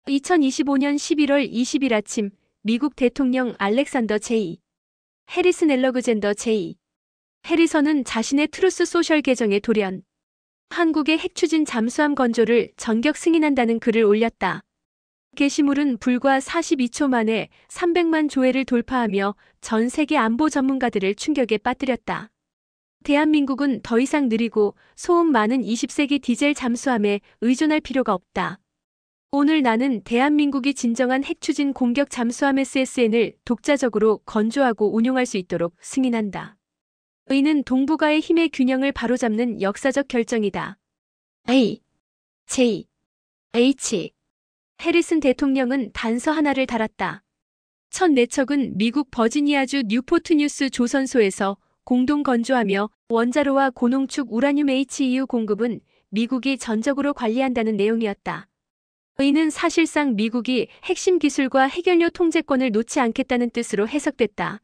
2025년 11월 20일 아침 미국 대통령 알렉산더 해리슨 엘러그젠더 해리선은 자신의 트루스 소셜 계정에 돌연 한국의 핵 추진 잠수함 건조를 전격 승인한다는 글을 올렸다. 게시물은 불과 42초 만에 300만 조회를 돌파하며 전 세계 안보 전문가들을 충격에 빠뜨렸다. 대한민국은 더 이상 느리고 소음 많은 20세기 디젤 잠수함에 의존할 필요가 없다. 오늘 나는 대한민국이 진정한 핵추진 공격 잠수함 SSN을 독자적으로 건조하고 운용할 수 있도록 승인한다. 이는 동북아의 힘의 균형을 바로잡는 역사적 결정이다. 해리슨 대통령은 단서 하나를 달았다. 첫 내척은 미국 버지니아주 뉴포트 뉴스 조선소에서 공동 건조하며 원자로와 고농축 우라늄 HEU 공급은 미국이 전적으로 관리한다는 내용이었다. 이는 사실상 미국이 핵심 기술과 핵연료 통제권을 놓지 않겠다는 뜻으로 해석됐다.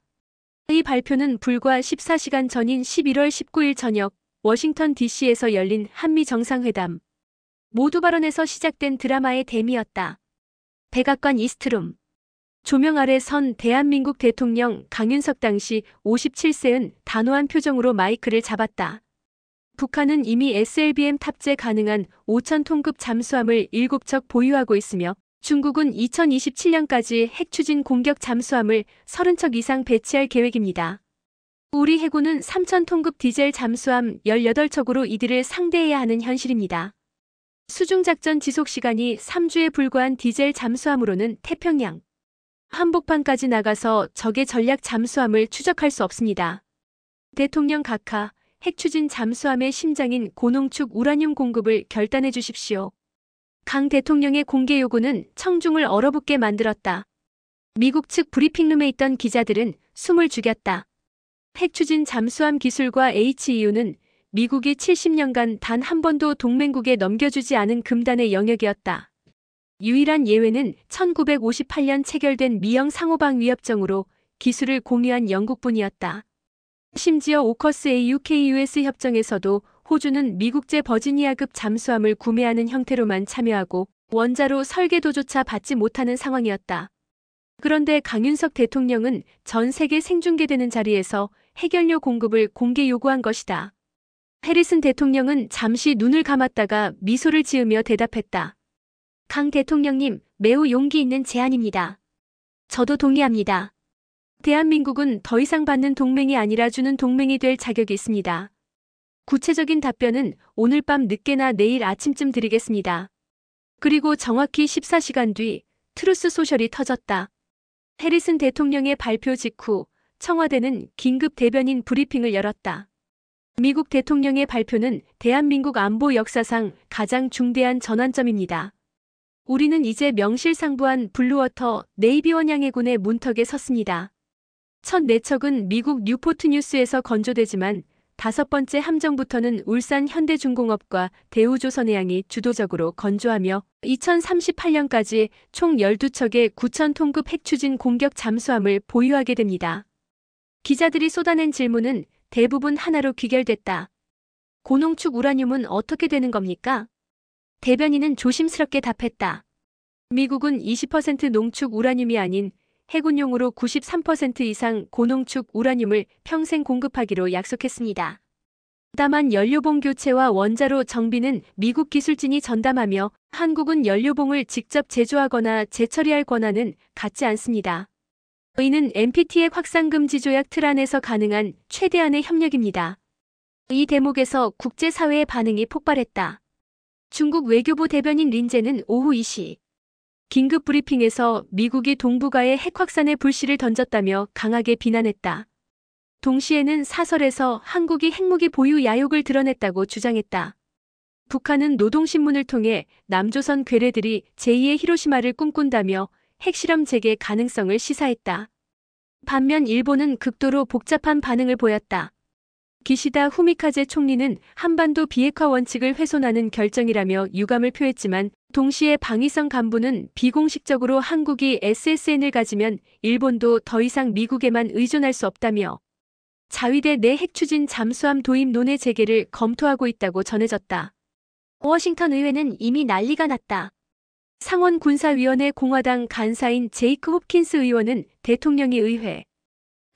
이 발표는 불과 14시간 전인 11월 19일 저녁 워싱턴 DC에서 열린 한미 정상회담 모두 발언에서 시작된 드라마의 대미였다. 백악관 이스트룸 조명 아래 선 대한민국 대통령 강윤석 당시 57세은 단호한 표정으로 마이크를 잡았다. 북한은 이미 SLBM 탑재 가능한 5,000톤급 잠수함을 7척 보유하고 있으며 중국은 2027년까지 핵추진 공격 잠수함을 30척 이상 배치할 계획입니다. 우리 해군은 3,000톤급 디젤 잠수함 18척으로 이들을 상대해야 하는 현실입니다. 수중작전 지속시간이 3주에 불과한 디젤 잠수함으로는 태평양 한복판까지 나가서 적의 전략 잠수함을 추적할 수 없습니다. 대통령 각하, 핵추진 잠수함의 심장인 고농축 우라늄 공급을 결단해 주십시오. 강 대통령의 공개 요구는 청중을 얼어붙게 만들었다. 미국 측 브리핑룸에 있던 기자들은 숨을 죽였다. 핵추진 잠수함 기술과 HEU는 미국이 70년간 단 한 번도 동맹국에 넘겨주지 않은 금단의 영역이었다. 유일한 예외는 1958년 체결된 미영 상호방 위협정으로 기술을 공유한 영국뿐이었다. 심지어 오커스 AUKUS 협정에서도 호주는 미국제 버지니아급 잠수함을 구매하는 형태로만 참여하고 원자로 설계도조차 받지 못하는 상황이었다. 그런데 강윤석 대통령은 전 세계 생중계되는 자리에서 핵연료 공급을 공개 요구한 것이다. 해리슨 대통령은 잠시 눈을 감았다가 미소를 지으며 대답했다. 강 대통령님, 매우 용기 있는 제안입니다. 저도 동의합니다. 대한민국은 더 이상 받는 동맹이 아니라 주는 동맹이 될 자격이 있습니다. 구체적인 답변은 오늘 밤 늦게나 내일 아침쯤 드리겠습니다. 그리고 정확히 14시간 뒤 트루스 소셜이 터졌다. 해리슨 대통령의 발표 직후 청와대는 긴급 대변인 브리핑을 열었다. 미국 대통령의 발표는 대한민국 안보 역사상 가장 중대한 전환점입니다. 우리는 이제 명실상부한 블루워터 네이비원 양해군의 문턱에 섰습니다. 첫 내척은 미국 뉴포트 뉴스에서 건조되지만 5번째 함정부터는 울산 현대중공업과 대우조선해양이 주도적으로 건조하며 2038년까지 총 12척의 9,000톤급 핵추진 공격 잠수함을 보유하게 됩니다. 기자들이 쏟아낸 질문은 대부분 하나로 귀결됐다. 고농축 우라늄은 어떻게 되는 겁니까? 대변인은 조심스럽게 답했다. 미국은 20% 농축 우라늄이 아닌 해군용으로 93% 이상 고농축 우라늄을 평생 공급하기로 약속했습니다. 다만 연료봉 교체와 원자로 정비는 미국 기술진이 전담하며 한국은 연료봉을 직접 제조하거나 재처리할 권한은 갖지 않습니다. 이는 NPT 핵 확산 금지 조약 틀 안에서 가능한 최대한의 협력입니다. 이 대목에서 국제사회의 반응이 폭발했다. 중국 외교부 대변인 린제는 오후 2시 긴급 브리핑에서 미국이 동북아에 핵 확산의 불씨를 던졌다며 강하게 비난했다. 동시에는 사설에서 한국이 핵무기 보유 야욕을 드러냈다고 주장했다. 북한은 노동신문을 통해 남조선 괴뢰들이 제2의 히로시마를 꿈꾼다며 핵실험 재개 가능성을 시사했다. 반면 일본은 극도로 복잡한 반응을 보였다. 기시다 후미카제 총리는 한반도 비핵화 원칙을 훼손하는 결정이라며 유감을 표했지만 동시에 방위성 간부는 비공식적으로 한국이 SSN을 가지면 일본도 더 이상 미국에만 의존할 수 없다며 자위대 내 핵추진 잠수함 도입 논의 재개를 검토하고 있다고 전해졌다. 워싱턴 의회는 이미 난리가 났다. 상원군사위원회 공화당 간사인 제이크 홉킨스 의원은 대통령이 의회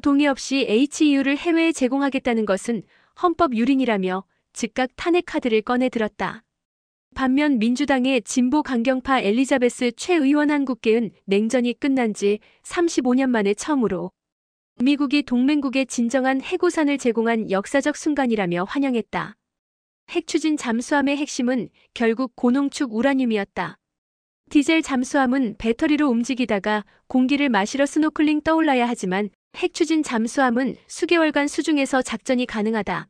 동의 없이 HEU를 해외에 제공하겠다는 것은 헌법 유린이라며 즉각 탄핵 카드를 꺼내 들었다. 반면 민주당의 진보 강경파 엘리자베스 최 의원 한국계은 냉전이 끝난 지 35년 만에 처음으로 미국이 동맹국에 진정한 해고산을 제공한 역사적 순간이라며 환영했다. 핵 추진 잠수함의 핵심은 결국 고농축 우라늄이었다. 디젤 잠수함은 배터리로 움직이다가 공기를 마시러 스노클링 떠올라야 하지만 핵 추진 잠수함은 수개월간 수중에서 작전이 가능하다.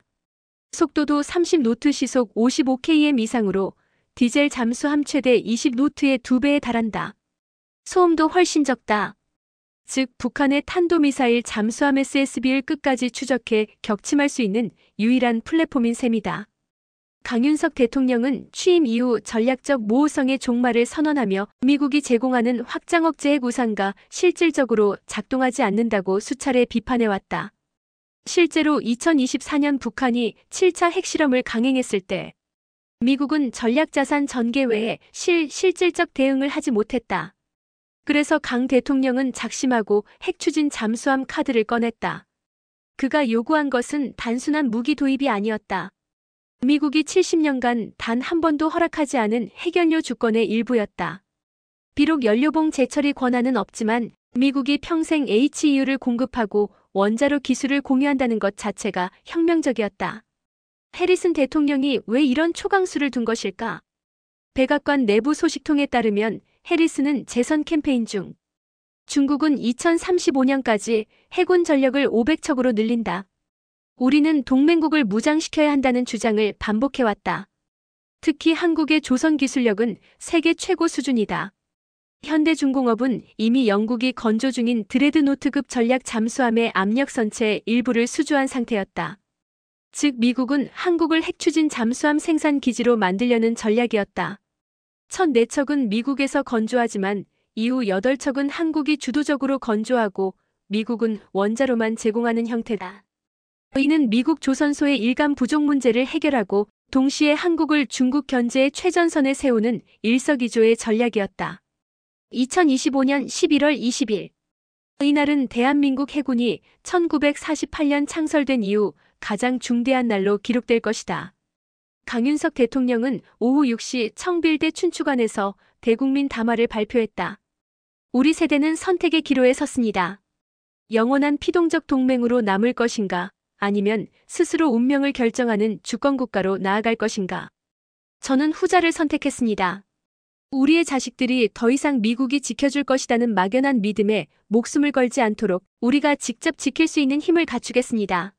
속도도 30노트 시속 55km 이상으로 디젤 잠수함 최대 20노트의 2배에 달한다. 소음도 훨씬 적다. 즉 북한의 탄도미사일 잠수함 SSB를 끝까지 추적해 격침할 수 있는 유일한 플랫폼인 셈이다. 강윤석 대통령은 취임 이후 전략적 모호성의 종말을 선언하며 미국이 제공하는 확장 억제 핵 우산과 실질적으로 작동하지 않는다고 수차례 비판해왔다. 실제로 2024년 북한이 7차 핵실험을 강행했을 때 미국은 전략자산 전개 외에 실질적 대응을 하지 못했다. 그래서 강 대통령은 작심하고 핵 추진 잠수함 카드를 꺼냈다. 그가 요구한 것은 단순한 무기 도입이 아니었다. 미국이 70년간 단 한 번도 허락하지 않은 핵연료 주권의 일부였다. 비록 연료봉 재처리 권한은 없지만 미국이 평생 HEU를 공급하고 원자로 기술을 공유한다는 것 자체가 혁명적이었다. 해리슨 대통령이 왜 이런 초강수를 둔 것일까? 백악관 내부 소식통에 따르면 해리슨은 재선 캠페인 중 중국은 2035년까지 해군 전력을 500척으로 늘린다. 우리는 동맹국을 무장시켜야 한다는 주장을 반복해왔다. 특히 한국의 조선 기술력은 세계 최고 수준이다. 현대중공업은 이미 영국이 건조 중인 드레드노트급 전략 잠수함의 압력 선체 일부를 수주한 상태였다. 즉 미국은 한국을 핵추진 잠수함 생산 기지로 만들려는 전략이었다. 첫 4척은 미국에서 건조하지만 이후 8척은 한국이 주도적으로 건조하고 미국은 원자로만 제공하는 형태다. 이는 미국 조선소의 일감 부족 문제를 해결하고 동시에 한국을 중국 견제의 최전선에 세우는 일석이조의 전략이었다. 2025년 11월 20일 이날은 대한민국 해군이 1948년 창설된 이후 가장 중대한 날로 기록될 것이다. 강윤석 대통령은 오후 6시 청빌대 춘추관에서 대국민 담화를 발표했다. 우리 세대는 선택의 기로에 섰습니다. 영원한 피동적 동맹으로 남을 것인가 아니면 스스로 운명을 결정하는 주권국가로 나아갈 것인가. 저는 후자를 선택했습니다. 우리의 자식들이 더 이상 미국이 지켜줄 것이라는 막연한 믿음에 목숨을 걸지 않도록 우리가 직접 지킬 수 있는 힘을 갖추겠습니다.